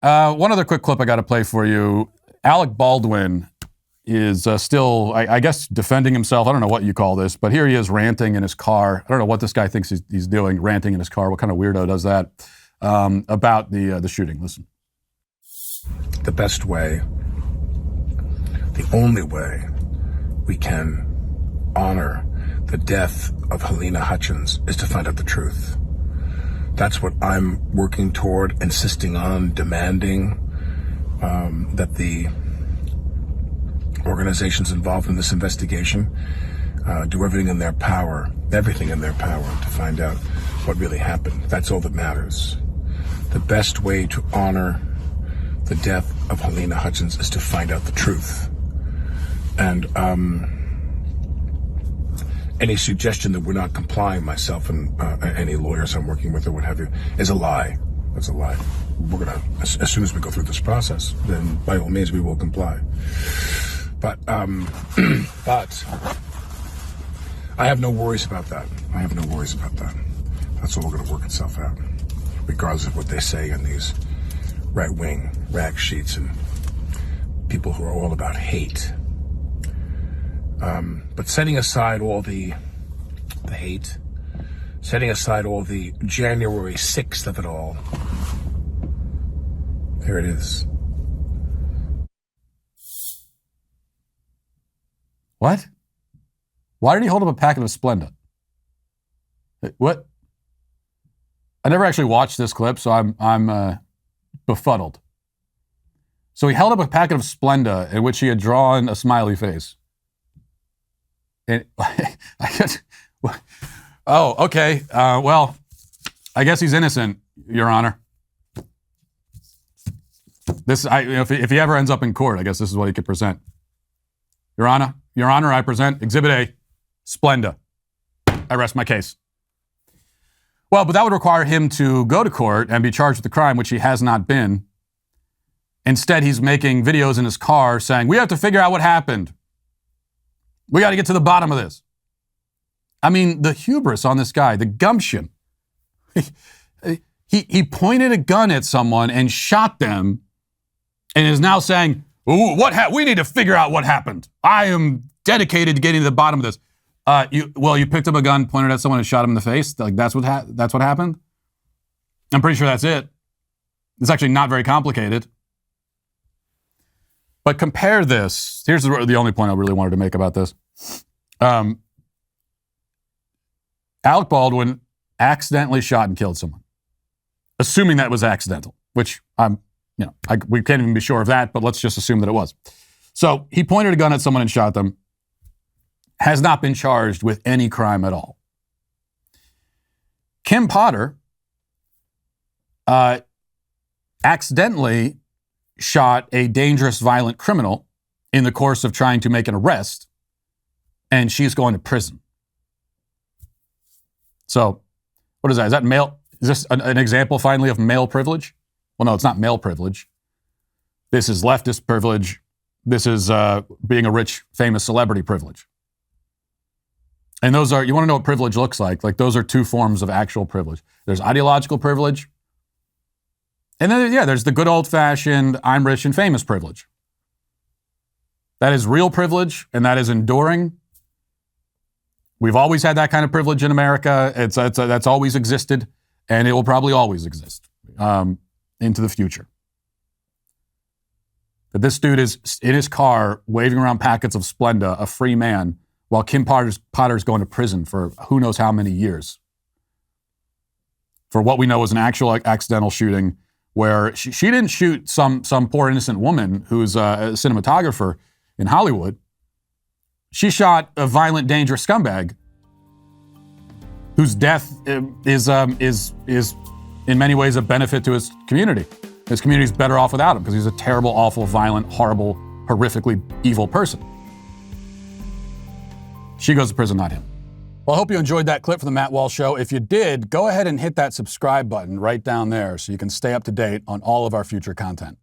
One other quick clip I got to play for you. Alec Baldwin is still, I guess, defending himself. I don't know what you call this, but here he is ranting in his car. I don't know what this guy thinks he's doing, ranting in his car. What kind of weirdo does that? About the shooting. Listen. The best way, the only way we can honor the death of Helena Hutchins is to find out the truth. That's what I'm working toward, insisting on, demanding that the organizations involved in this investigation do everything in their power to find out what really happened. That's all that matters. The best way to honor the death of Helena Hutchins is to find out the truth. And any suggestion that we're not complying, myself and any lawyers I'm working with or what have you, is a lie. That's a lie. We're gonna, as soon as we go through this process, then by all means we will comply. But but I have no worries about that. That's all going to work itself out, regardless of what they say in these right-wing rag sheets and people who are all about hate. But setting aside all the hate, setting aside all the January 6th of it all, there it is. What? Why did he hold up a packet of Splenda? What? I never actually watched this clip, so I'm befuddled. So he held up a packet of Splenda in which he had drawn a smiley face. And oh, okay. Well, I guess he's innocent, Your Honor. If he ever ends up in court, I guess this is what he could present. Your Honor, I present Exhibit A, Splenda. I rest my case. Well, but that would require him to go to court and be charged with the crime, which he has not been. Instead, he's making videos in his car saying, we have to figure out what happened. We got to get to the bottom of this. I mean, the hubris on this guy, the gumption. He pointed a gun at someone and shot them and is now saying, we need to figure out what happened. I am dedicated to getting to the bottom of this. You picked up a gun, pointed at someone, and shot him in the face. Like that's what happened. I'm pretty sure that's it. It's actually not very complicated. But compare this. Here's the only point I really wanted to make about this. Alec Baldwin accidentally shot and killed someone, assuming that was accidental, which we can't even be sure of that, but let's just assume that it was. So he pointed a gun at someone and shot them, has not been charged with any crime at all. Kim Potter accidentally shot a dangerous, violent criminal in the course of trying to make an arrest, and she's going to prison. So, what is that? Is that male? Is this an example, finally, of male privilege? Well, no, it's not male privilege. This is leftist privilege. This is being a rich, famous celebrity privilege. And those are, you want to know what privilege looks like? Like, those are two forms of actual privilege. There's ideological privilege. And then, there's the good old-fashioned, I'm rich and famous privilege. That is real privilege, and that is enduring. We've always had that kind of privilege in America. That's always existed, and it will probably always exist into the future. That this dude is in his car waving around packets of Splenda, a free man, while Kim Potter's going to prison for who knows how many years. For what we know is an actual accidental shooting where she didn't shoot some poor innocent woman who's a cinematographer in Hollywood. She shot a violent, dangerous scumbag whose death is in many ways a benefit to his community. His community's better off without him because he's a terrible, awful, violent, horrible, horrifically evil person. She goes to prison, not him. Well, I hope you enjoyed that clip from the Matt Walsh Show. If you did, go ahead and hit that subscribe button right down there so you can stay up to date on all of our future content.